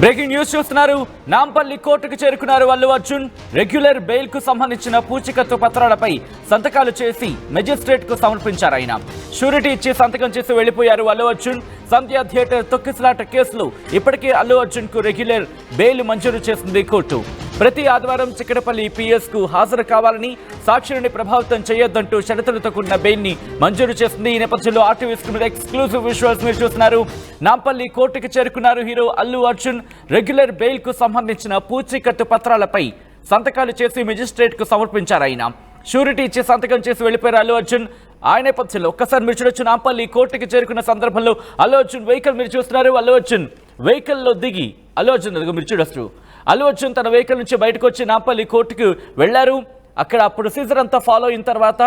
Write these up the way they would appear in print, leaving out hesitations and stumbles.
Breaking news చూస్తున్నారు. నాంపల్లి కోర్టుకు చేరుకున్నారు అల్లు అర్జున్. రెగ్యులర్ బెయిల్ కు సంబంధించిన పూచికత్తు పత్రాలపై సంతకాలు చేసి మెజిస్ట్రేట్ కు సమర్పించారు. ఆయన షూరిటీ ఇచ్చి సంతకం చేసి వెళ్లిపోయారు అల్లు అర్జున్. సంధ్య థియేటర్ తొక్కిసలాట కేసులో ఇప్పటికే అల్లు అర్జున్ కు రెగ్యులర్ బెయిల్ మంజూరు చేసింది కోర్టు. ప్రతి ఆదివారం చిక్కడపల్లి పిఎస్ కు హాజరు కావాలని, సాక్షులని ప్రభావితం చేయొద్దంటూ షరతులతో కూడిన బెయిల్ ని మంజూరు చేసింది. ఈ నేపథ్యంలో ఆర్టీవీస్ మీద ఎక్స్క్లూజివ్ విజువల్స్ మీరు చూస్తున్నారు. నాంపల్లి కోర్టుకు చేరుకున్నారు hero Allu Arjun. Regular bail కు సంబంధించిన పూచీకత్తు పత్రాలపై సంతకాలు చేసి మెజిస్ట్రేట్ కు సమర్పించారు. ఆయన షూరిటీ ఇచ్చి సంతకం చేసి వెళ్లిపోయారు అల్లు అర్జున్. ఆ నేపథ్యంలో ఒక్కసారి మీరు చూడొచ్చు, నాంపల్లి కోర్టుకు చేరుకున్న సందర్భంలో అల్లు అర్జున్ వెహికల్ మీరు చూస్తున్నారు. అల్లు అర్జున్ వెహికల్ లో దిగి అల్లు అర్జున్ మీరు చూడొచ్చు, అల్లు అర్జున్ తన వెహికల్ నుంచి బయటకు వచ్చి నాంపల్లి కోర్టుకు వెళ్లారు. అక్కడ ప్రొసీజర్ అంతా ఫాలో అయిన తర్వాత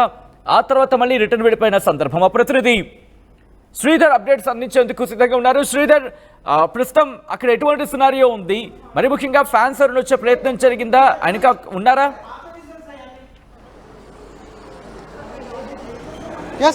ఆ తర్వాత మళ్ళీ రిటర్న్ వెళ్ళిపోయిన సందర్భం. ఆ ప్రతినిధి శ్రీధర్ అప్డేట్స్ అందించేందుకు సిద్ధంగా ఉన్నారు. శ్రీధర్, ప్రస్తుతం అక్కడ ఎటువంటి సినారియో ఉంది? మరి ముఖ్యంగా ఫ్యాన్స్ ఎవరిని వచ్చే ప్రయత్నం జరిగిందా? ఆయనక ఉన్నారా?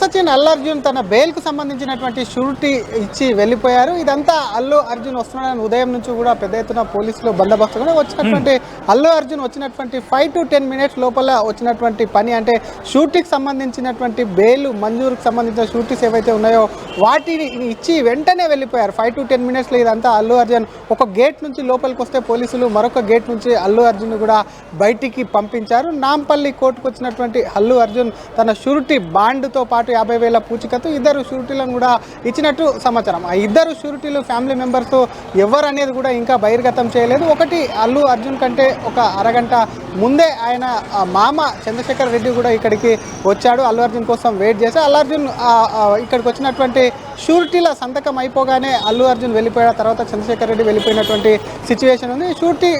సచిన్, అల్లు అర్జున్ తన బెయిల్కు సంబంధించినటువంటి షూరిటీ ఇచ్చి వెళ్ళిపోయారు. ఇదంతా అల్లు అర్జున్ వస్తున్నాడని ఉదయం నుంచి కూడా పెద్ద ఎత్తున పోలీసులు బందోబస్తు కూడా వచ్చినటువంటి అల్లు అర్జున్ వచ్చినటువంటి 5 to 10 minutes లోపల వచ్చినటువంటి పని. అంటే షూరిటీకి సంబంధించినటువంటి బెయిల్ మంజూరుకు సంబంధించిన షూరిటీస్ ఏవైతే ఉన్నాయో వాటిని ఇచ్చి వెంటనే వెళ్ళిపోయారు. 5 to 10 minutesలో ఇదంతా అల్లు అర్జున్ ఒక గేట్ నుంచి లోపలికి వస్తే పోలీసులు మరొక గేట్ నుంచి అల్లు అర్జున్ కూడా బయటికి పంపించారు. నాంపల్లి కోర్టుకు వచ్చినటువంటి అల్లు అర్జున్ తన షూరిటీ బాండ్తో పాటు 50,000 పూచికత్తు, 2 షూరిటీలను కూడా ఇచ్చినట్టు సమాచారం. ఆ 2 షూరిటీలు ఫ్యామిలీ మెంబర్స్ ఎవరు అనేది కూడా ఇంకా బహిర్గతం చేయలేదు. ఒకటి అల్లు అర్జున్ కంటే ఒక అరగంట ముందే ఆయన మామ చంద్రశేఖర్ రెడ్డి కూడా ఇక్కడికి వచ్చాడు. అల్లు అర్జున్ కోసం వెయిట్ చేసి అల్లు అర్జున్ ఇక్కడికి వచ్చినటువంటి షూరిటీల సంతకం అయిపోగానే అల్లు అర్జున్ వెళ్ళిపోయిన తర్వాత చంద్రశేఖర్ రెడ్డి వెళ్ళిపోయినటువంటి సిచ్యువేషన్ ఉంది. షూరిటీ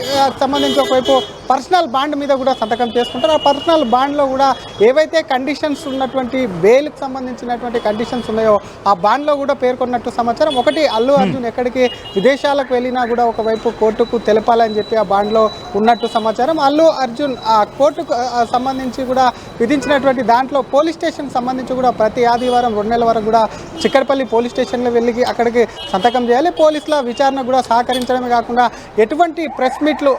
సంబంధించి ఒకవైపు పర్సనల్ బాండ్ మీద కూడా సంతకం చేసుకుంటారు. ఆ పర్సనల్ బాండ్లో కూడా ఏవైతే కండిషన్స్ ఉన్నటువంటి బెయిల్కి సంబంధించినటువంటి కండిషన్స్ ఉన్నాయో ఆ బాండ్లో కూడా పేర్కొన్నట్టు సమాచారం. ఒకటి, అల్లు అర్జున్ ఎక్కడికి విదేశాలకు వెళ్ళినా కూడా ఒకవైపు కోర్టుకు తెలపాలని చెప్పి ఆ బాండ్లో ఉన్నట్టు సమాచారం. అల్లు అర్జున్ ఆ కోర్టుకు సంబంధించి కూడా విధించినటువంటి దాంట్లో పోలీస్ స్టేషన్ సంబంధించి కూడా ప్రతి ఆదివారం 2 నెలల వరకు కూడా చిక్కడపల్లి పోలీస్ స్టేషన్లో వెళ్ళి అక్కడికి సంతకం చేయాలి. పోలీసుల విచారణ కూడా సహకరించడమే కాకుండా ఎటువంటి ప్రెస్ మీట్లు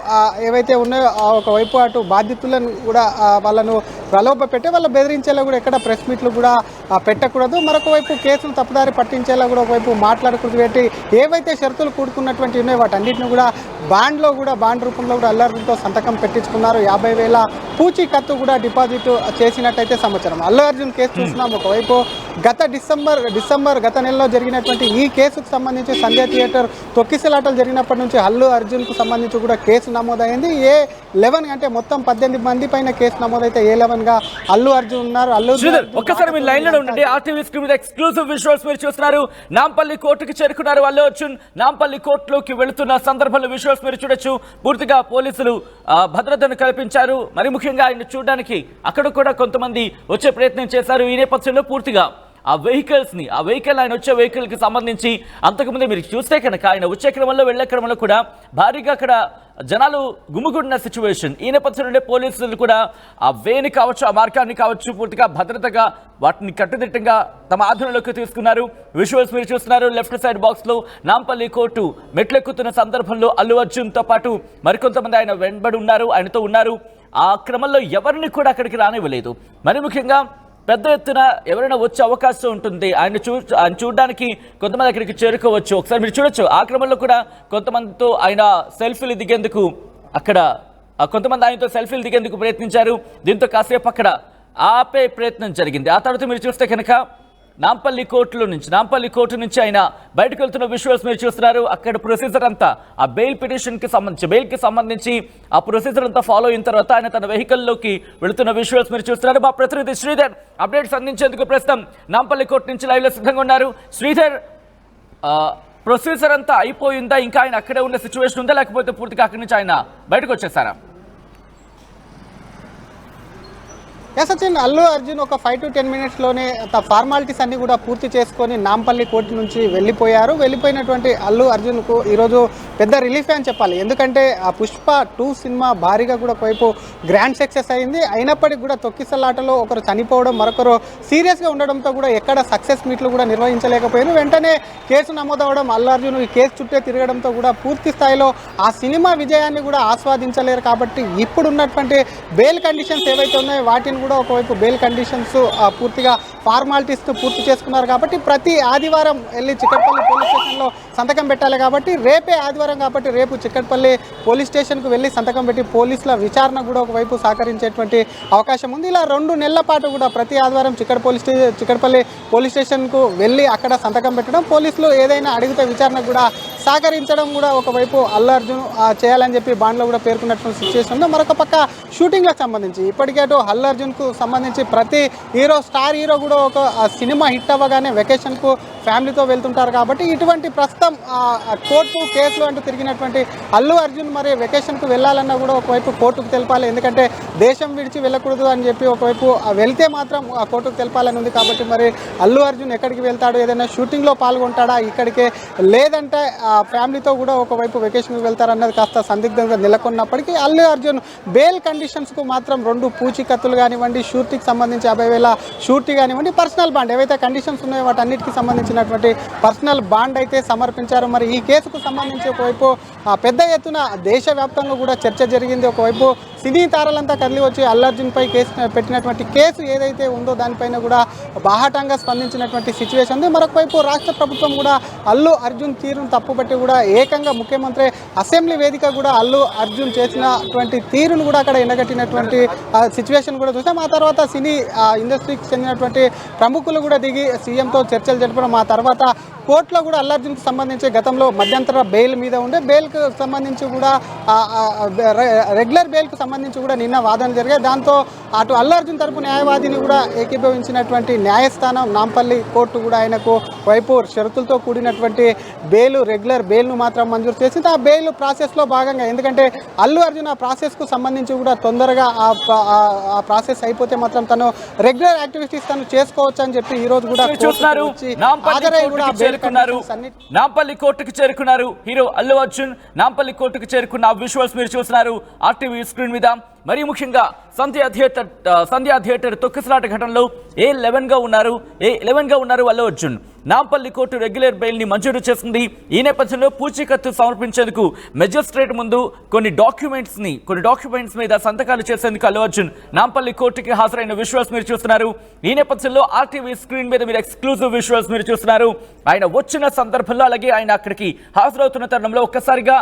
ఏవైతే ఉన్నాయో ఒకవైపు అటు బాధితులను కూడా వాళ్ళను ప్రలోభ పెట్టి వాళ్ళ బెదిరించేలా కూడా ఎక్కడ ప్రెస్ మీట్లు కూడా పెట్టకూడదు. మరొక వైపు కేసును తప్పుదారి పట్టించేలా కూడా ఒకవైపు మాట్లాడకూడదు పెట్టి ఏవైతే షరతులు కూడుకున్నటువంటి ఉన్నాయో వాటన్నిటిని కూడా బాండ్లో కూడా బాండ్ రూపంలో కూడా అల్లు అర్జున్తో సంతకం పెట్టించుకున్నారు. 50,000 పూచీకత్తు కూడా డిపాజిట్ చేసినట్టయితే సమాచారం. అల్లు అర్జున్ కేసు చూస్తున్నాం. ఒకవైపు గత డిసెంబర్ గత నెలలో జరిగినటువంటి ఈ కేసుకు సంబంధించి సంధ్య థియేటర్ తొక్కిసలాటలు జరిగినప్పటి నుంచి అల్లు అర్జున్కు సంబంధించి కూడా కేసు నమోదైంది. A11 అంటే మొత్తం 18 మంది పైన కేసు నమోదైతే A11గా అల్లు అర్జున్ ఉన్నారు. ఒక్కసారి మీరు లైన్ లో ఉండండి. ఆర్టీవీ స్క్రీన్ మీద ఎక్స్క్లూజివ్ విజువల్స్ మీరు చూస్తున్నారు. నాంపల్లి కోర్టుకు చేరుకున్నారు అల్లు అర్జున్. నాంపల్లి కోర్టులోకి వెళుతున్న సందర్భంలో విజువల్స్ మీరు చూడొచ్చు. పూర్తిగా పోలీసులు భద్రతను కల్పించారు. మరి ముఖ్యంగా ఆయన చూడడానికి అక్కడ కూడా కొంతమంది వచ్చే ప్రయత్నం చేశారు. ఈ నేపథ్యంలో పూర్తిగా ఆ వెహికల్ ఆయన వచ్చే వెహికల్ కి సంబంధించి అంతకుముందే మీరు చూస్తే కనుక ఆయన వచ్చే క్రమంలో వెళ్లే క్రమంలో కూడా భారీగా అక్కడ జనాలు గుమిగూడిన సిచ్యువేషన్. ఈ నేపథ్యంలో పోలీసులు కూడా ఆ వేని కావచ్చు, ఆ మార్గాన్ని కావచ్చు పూర్తిగా భద్రతగా వాటిని కట్టుదిట్టంగా తమ ఆధీనంలోకి తీసుకున్నారు. విజువల్స్ మీరు చూస్తున్నారు. లెఫ్ట్ సైడ్ బాక్స్ లో నాంపల్లి కోర్టు మెట్లెక్కుతున్న సందర్భంలో అల్లు అర్జున్తో పాటు మరికొంతమంది ఆయన వెంబడి ఉన్నారు, ఆయనతో ఉన్నారు. ఆ క్రమంలో ఎవరిని కూడా అక్కడికి రానివ్వలేదు. మరి ముఖ్యంగా పెద్ద ఎత్తున ఎవరైనా వచ్చే అవకాశం ఉంటుంది. ఆయన చూడడానికి కొంతమంది అక్కడికి చేరుకోవచ్చు. ఒకసారి మీరు చూడొచ్చు. ఆ క్రమంలో కూడా కొంతమందితో ఆయన సెల్ఫీలు దిగేందుకు కొంతమంది ఆయనతో సెల్ఫీలు దిగేందుకు ప్రయత్నించారు. దీంతో కాసేపు అక్కడ ఆపే ప్రయత్నం జరిగింది. ఆ తర్వాత మీరు చూస్తే కనుక నాంపల్లి కోర్టు నుంచి ఆయన బయటకు వెళ్తున్న విజువల్స్ మీరు చూస్తున్నారు. అక్కడ ప్రొసీజర్ అంతా ఆ బెయిల్కి సంబంధించి ఆ ప్రొసీజర్ అంతా ఫాలో అయిన తర్వాత ఆయన తన వెహికల్లోకి వెళుతున్న విజువల్స్ మీరు చూస్తున్నారు. మా ప్రతినిధి శ్రీధర్ అప్డేట్స్ అందించేందుకు ప్రస్తుతం నాంపల్లి కోర్టు నుంచి లైవ్లో సిద్ధంగా ఉన్నారు. శ్రీధర్, ప్రొసీజర్ అంతా అయిపోయిందా? ఇంకా ఆయన అక్కడే ఉన్న సిచ్యువేషన్ ఉందా, లేకపోతే పూర్తిగా అక్కడి నుంచి ఆయన బయటకు వచ్చేసారా? సచిన్, అల్లు అర్జున్ ఒక 5 to 10 minutesలోనే ఫార్మాలిటీస్ అన్ని కూడా పూర్తి చేసుకొని నాంపల్లి కోర్టు నుంచి వెళ్ళిపోయారు. వెళ్ళిపోయినటువంటి అల్లు అర్జున్కు ఈరోజు పెద్ద రిలీఫ్ అని చెప్పాలి. ఎందుకంటే ఆ పుష్ప 2 సినిమా భారీగా కూడా ఒకవైపు గ్రాండ్ సక్సెస్ అయింది. అయినప్పటికీ కూడా తొక్కిసలాటలో ఒకరు చనిపోవడం, మరొకరు సీరియస్గా ఉండడంతో కూడా ఎక్కడ సక్సెస్ మీట్లు కూడా నిర్వహించలేకపోయారు. వెంటనే కేసు నమోదవడం, అల్లు అర్జున్ ఈ కేసు చుట్టే తిరగడంతో కూడా పూర్తి స్థాయిలో ఆ సినిమా విజయాన్ని కూడా ఆస్వాదించలేరు. కాబట్టి ఇప్పుడు ఉన్నటువంటి బెయిల్ కండిషన్స్ ఏవైతే ఉన్నాయో వాటిని కూడా ఒకవైపు బెయిల్ కండిషన్స్ పూర్తిగా ఫార్మాలిటీస్ పూర్తి చేసుకున్నారు. కాబట్టి ప్రతి ఆదివారం వెళ్ళి చిక్కడపల్లి పోలీస్ స్టేషన్లో సంతకం పెట్టాలి. కాబట్టి రేపే ఆదివారం కాబట్టి రేపు చిక్కడపల్లి పోలీస్ స్టేషన్కు వెళ్ళి సంతకం పెట్టి పోలీసుల విచారణ కూడా ఒకవైపు సహకరించేటువంటి అవకాశం ఉంది. ఇలా 2 నెలల పాటు కూడా ప్రతి ఆదివారం చిక్కడపల్లి పోలీస్ స్టేషన్కు వెళ్ళి అక్కడ సంతకం పెట్టడం, పోలీసులు ఏదైనా అడిగితే విచారణ కూడా సహకరించడం కూడా ఒకవైపు అల్లు అర్జున్ చేయాలని చెప్పి బాండ్లో కూడా పేర్కొన్నటువంటి సిచ్యువేషన్ ఉంది. మరొక పక్క షూటింగ్లకు సంబంధించి ఇప్పటికే అటు అల్లు అర్జున్కు సంబంధించి ప్రతి స్టార్ హీరో కూడా ఒక సినిమా హిట్ అవ్వగానే వెకేషన్కు ఫ్యామిలీతో వెళ్తుంటారు. కాబట్టి ఇటువంటి ప్రస్తుతం కోర్టు కేసులు అంటూ తిరిగినటువంటి అల్లు అర్జున్ మరి వెకేషన్కు వెళ్ళాలన్నా కూడా ఒకవైపు కోర్టుకు తెలపాలి. ఎందుకంటే దేశం విడిచి వెళ్ళకూడదు అని చెప్పి ఒకవైపు వెళ్తే మాత్రం ఆ కోర్టుకు తెలపాలని ఉంది. కాబట్టి మరి అల్లు అర్జున్ ఎక్కడికి వెళ్తాడు, ఏదైనా షూటింగ్లో పాల్గొంటాడా ఇక్కడికే, లేదంటే ఫ్యామిలీతో కూడా ఒకవైపు వెకేషన్కి వెళ్తారన్నది కాస్త సందిగ్ధంగా నెలకొన్నప్పటికీ అల్లు అర్జున్ బెయిల్ కండిషన్స్కు మాత్రం 2 పూచీకత్తులు కానివ్వండి, షూరిటీకి సంబంధించి 50,000 షూరిటీ కానివ్వండి, పర్సనల్ బాండ్ ఏవైతే కండిషన్స్ ఉన్నాయో వాటన్నిటికీ సంబంధించినటువంటి పర్సనల్ బాండ్ అయితే సమర్పించారు. మరి ఈ కేసుకు సంబంధించి ఒకవైపు పెద్ద ఎత్తున దేశవ్యాప్తంగా కూడా చర్చ జరిగింది. ఒకవైపు సినీ తారలంతా కదిలి వచ్చి అల్లు అర్జున్పై పెట్టినటువంటి కేసు ఏదైతే ఉందో దానిపైన కూడా బాహాటంగా స్పందించినటువంటి సిచ్యువేషన్ ఉంది. మరొకవైపు రాష్ట్ర ప్రభుత్వం కూడా అల్లు అర్జున్ తీరును తప్పుపట్టి కూడా ఏకంగా ముఖ్యమంత్రి అసెంబ్లీ వేదిక కూడా అల్లు అర్జున్ చేసినటువంటి తీరును కూడా అక్కడ ఎండగట్టినటువంటి సిచ్యువేషన్ కూడా చూసాం. ఆ తర్వాత సినీ ఇండస్ట్రీకి చెందినటువంటి ప్రముఖులు కూడా దిగి సీఎంతో చర్చలు జరపడం, ఆ తర్వాత కోర్టులో కూడా అల్లు అర్జున్కి సంబంధించి గతంలో మధ్యంతర బెయిల్ మీద ఉండే బెయిల్కు సంబంధించి కూడా రెగ్యులర్ బెయిల్కు సంబంధించి కూడా నిన్న వాదనలు జరిగాయి. దాంతో అటు అల్లు అర్జున్ తరపు న్యాయవాదిని కూడా ఏకీభవించినటువంటి న్యాయస్థానం నాంపల్లి కోర్టు కూడా ఆయనకు వైపు షరతులతో కూడినటువంటి రెగ్యులర్ బెయిల్ను మాత్రం మంజూరు చేసింది. ఆ బెయిల్ ప్రాసెస్లో భాగంగా, ఎందుకంటే అల్లు అర్జున్ ఆ ప్రాసెస్కు సంబంధించి కూడా తొందరగా ఆ ప్రాసెస్ అయిపోతే మాత్రం తను రెగ్యులర్ యాక్టివిటీస్ తను చేసుకోవచ్చు అని చెప్పి ఈ రోజు కూడా నాంపల్లి కోర్టుకు చేరుకున్నారు హీరో అల్లు అర్జున్. నాంపల్లి కోర్టుకు చేరుకున్న విజువల్స్ మీరు చూస్తున్నారు RTV స్క్రీన్ మీద. మరి ముఖ్యంగా సంధ్యా థియేటర్ తొక్కిసలాట ఘటనలో A11 గా ఉన్నారు Allu Arjun. Nampally court regular bail ని మంజూరు చేసింది. ఈ నేపథ్యంలో పూచీకత్తు సమర్పించేందుకు మెజిస్ట్రేట్ ముందు కొన్ని డాక్యుమెంట్స్ మీద సంతకాలు చేసేందుకు అల్లు అర్జున్ నాంపల్లి కోర్టుకి హాజరైన విజువల్స్ మీరు చూస్తున్నారు. ఈ నేపథ్యంలో RTV స్క్రీన్ మీద మీరు ఎక్స్క్లూజివ్ విజువల్స్ మీరు చూస్తున్నారు. ఆయన వచ్చిన సందర్భంలో, అలాగే ఆయన అక్కడికి హాజరవుతున్న తరుణంలో ఒక్కసారిగా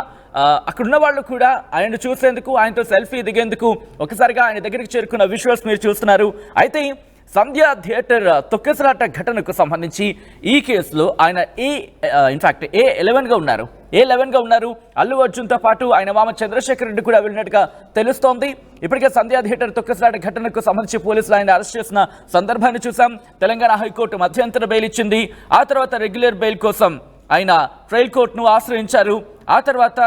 అక్కడున్న వాళ్ళు కూడా ఆయనను చూసేందుకు, ఆయనతో సెల్ఫీ దిగేందుకు ఒక్కసారిగా ఆయన దగ్గరికి చేరుకున్న విజువల్స్ మీరు చూస్తున్నారు. అయితే సంధ్యా థియేటర్ తొక్కిసలాట ఘటనకు సంబంధించి ఈ కేసులో ఆయన A11 గా ఉన్నారు. అల్లు అర్జున్తో పాటు ఆయన మామ చంద్రశేఖర్ రెడ్డి కూడా వెళ్ళినట్టుగా తెలుస్తోంది. ఇప్పటికే సంధ్యా థియేటర్ తొక్కిసలాట ఘటనకు సంబంధించి పోలీసులు ఆయన అరెస్ట్ చేసిన సందర్భాన్ని చూసాం. తెలంగాణ హైకోర్టు మధ్యంతర బెయిల్ ఇచ్చింది. ఆ తర్వాత రెగ్యులర్ బెయిల్ కోసం ఆయన ట్రయల్ కోర్టును ఆశ్రయించారు. ఆ తర్వాత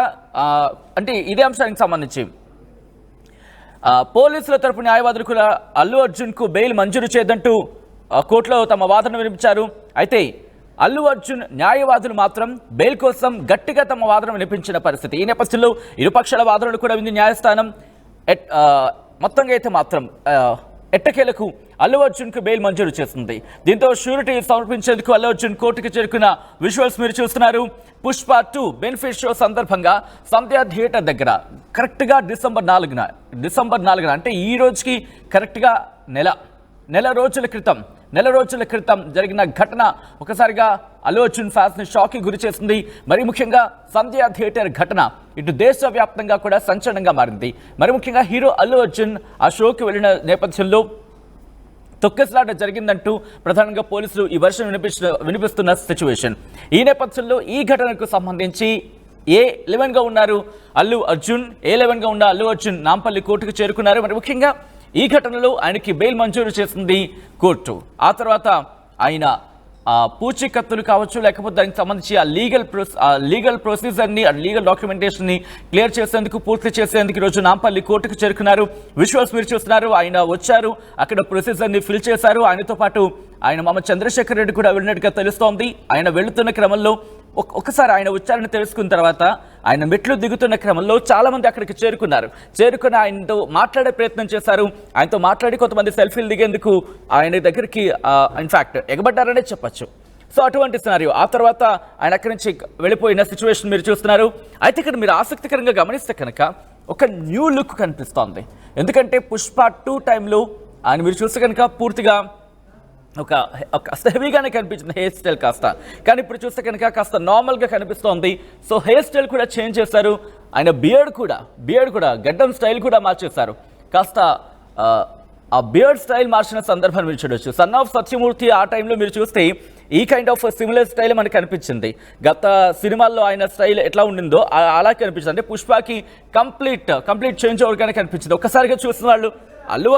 అంటే ఇదే అంశానికి సంబంధించి పోలీసుల తరపు న్యాయవాదులు కూడా అల్లు అర్జున్కు బెయిల్ మంజూరు చేయదంటూ కోర్టులో తమ వాదన వినిపించారు. అయితే అల్లు అర్జున్ న్యాయవాదులు మాత్రం బెయిల్ కోసం గట్టిగా తమ వాదన వినిపించిన పరిస్థితి. ఈ నేపథ్యంలో ఇరుపక్షాల వాదనలు కూడా వింది న్యాయస్థానం. మొత్తంగా అయితే మాత్రం ఎట్టకేలకు అల్లు అర్జున్కు బెయిల్ మంజూరు చేస్తుంది. దీంతో షూరిటీ సమర్పించేందుకు అల్లు అర్జున్ కోర్టుకు చేరుకున్న విజువల్స్ మీరు చూస్తున్నారు. పుష్ప 2 బెనిఫిట్ షో సందర్భంగా సంధ్యా థియేటర్ దగ్గర కరెక్ట్గా డిసెంబర్ 4 అంటే ఈ రోజుకి కరెక్ట్గా నెల రోజుల క్రితం జరిగిన ఘటన ఒకసారిగా అల్లు అర్జున్ ఫ్యాన్స్ ని షాక్ కి గురి చేసింది. మరి ముఖ్యంగా సంధ్యా థియేటర్ ఘటన ఇటు దేశవ్యాప్తంగా కూడా సంచలనంగా మారింది. మరి ముఖ్యంగా హీరో అల్లు అర్జున్ ఆ షోకి వెళ్ళిన నేపథ్యంలో తొక్కిసలాట జరిగిందంటూ ప్రధానంగా పోలీసులు ఈ వర్షం వినిపిస్తున్న సిచ్యువేషన్. ఈ నేపథ్యంలో ఈ ఘటనకు సంబంధించి A11 గా ఉన్నారు అల్లు అర్జున్. A11 గా ఉన్న అల్లు అర్జున్ నాంపల్లి కోర్టుకు చేరుకున్నారు. మరి ముఖ్యంగా ఈ ఘటనలో ఆయనకి బెయిల్ మంజూరు చేసింది కోర్టు. ఆ తర్వాత ఆయన పూచీకత్తులు కావచ్చు, లేకపోతే దానికి సంబంధించి ఆ లీగల్ ప్రొసీజర్ని, ఆ లీగల్ డాక్యుమెంటేషన్ని క్లియర్ చేసేందుకు, పూర్తి చేసేందుకు ఈరోజు నాంపల్లి కోర్టుకు చేరుకున్నారు. విజువల్స్ మీరు చూస్తున్నారు. ఆయన వచ్చారు, అక్కడ ప్రొసీజర్ని ఫిల్ చేశారు. ఆయనతో పాటు ఆయన మామ చంద్రశేఖర్ రెడ్డి కూడా వెళ్ళినట్టుగా తెలుస్తోంది. ఆయన వెళుతున్న క్రమంలో ఒకసారి ఆయన వచ్చారని తెలుసుకున్న తర్వాత ఆయన మెట్లు దిగుతున్న క్రమంలో చాలా మంది అక్కడికి చేరుకుని ఆయనతో మాట్లాడే ప్రయత్నం చేశారు. ఆయనతో మాట్లాడి కొంతమంది సెల్ఫీలు దిగేందుకు ఆయన దగ్గరికి ఇన్ఫాక్ట్ ఎగబడ్డారనే చెప్పచ్చు. సో అటువంటి సినారియో. ఆ తర్వాత ఆయన అక్కడి నుంచి వెళ్ళిపోయిన సిచ్యువేషన్ మీరు చూస్తున్నారు. అయితే ఇక్కడ మీరు ఆసక్తికరంగా గమనిస్తే కనుక ఒక న్యూ లుక్ కనిపిస్తోంది. ఎందుకంటే పుష్ప 2 టైంలో ఆయన మీరు చూస్తే కనుక పూర్తిగా ఒక హెవీగానే కనిపించింది హెయిర్ స్టైల్ కాస్త. కానీ ఇప్పుడు చూస్తే కనుక కాస్త నార్మల్గా కనిపిస్తోంది. సో హెయిర్ స్టైల్ కూడా చేంజ్ చేశారు. ఆయన బియర్డ్ కూడా గడ్డం స్టైల్ కూడా మార్చేశారు. కాస్త ఆ బియర్డ్ స్టైల్ మార్చిన సందర్భాన్ని మీరు చూడొచ్చు. సన్ ఆఫ్ సత్యమూర్తి ఆ టైంలో మీరు చూస్తే ఈ కైండ్ ఆఫ్ సిమిలర్ స్టైల్ మనకు కనిపించింది. గత సినిమాల్లో ఆయన స్టైల్ ఎట్లా ఉండిందో అలా కనిపించింది. అంటే పుష్పకి కంప్లీట్ చేంజ్ ఓవర్గానే కనిపించింది. ఒక్కసారిగా చూసిన వాళ్ళు అల్లు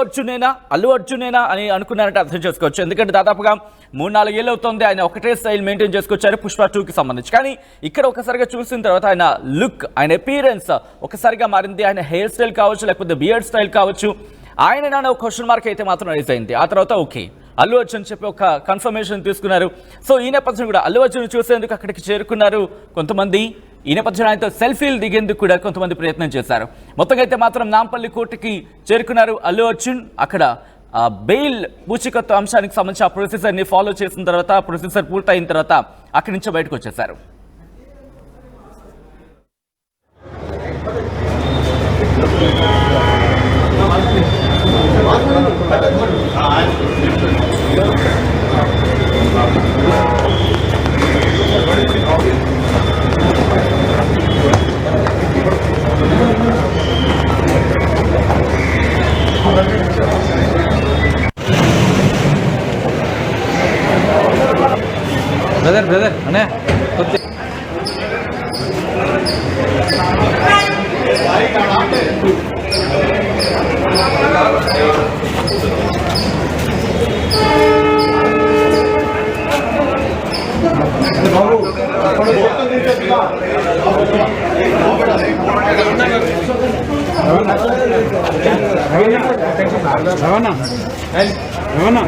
అర్జునేనా అని అనుకున్నారంటే అర్థం చేసుకోవచ్చు. ఎందుకంటే దాదాపుగా 3-4 ఏళ్ళు అవుతుంది ఆయన ఒకటే స్టైల్ మెయింటైన్ చేసుకొచ్చారు పుష్ప 2కి సంబంధించి. కానీ ఇక్కడ ఒకసారిగా చూసిన తర్వాత ఆయన లుక్, ఆయన అపీరెన్స్ ఒకసారిగా మారింది. ఆయన హెయిర్ స్టైల్ కావచ్చు, లేకపోతే బియర్డ్ స్టైల్ కావచ్చు. ఆయన నాన్న ఒక క్వశ్చన్ మార్క్ అయితే మాత్రం రైజ్ అయింది. ఆ తర్వాత ఓకే అల్లు అర్జున్ చెప్పి ఒక కన్ఫర్మేషన్ తీసుకున్నారు. సో ఈ నేపథ్యం కూడా అల్లు అర్జున్ చూసేందుకు అక్కడికి చేరుకున్నారు కొంతమంది. ఈ నేపథ్యంలో ఆయనతో సెల్ఫీలు దిగేందుకు కూడా కొంతమంది ప్రయత్నం చేశారు. మొత్తంగా అయితే మాత్రం నాంపల్లి కోర్టుకి చేరుకున్నారు అల్లు అర్జున్. అక్కడ బెయిల్ పూచీకత్తు అంశానికి సంబంధించి ఆ ప్రొసీజర్ని ఫాలో చేసిన తర్వాత, ప్రొసీజర్ పూర్తయిన తర్వాత అక్కడి నుంచి బయటకు వచ్చేశారు. బ్రదర్ అనే రవాణా రవాణా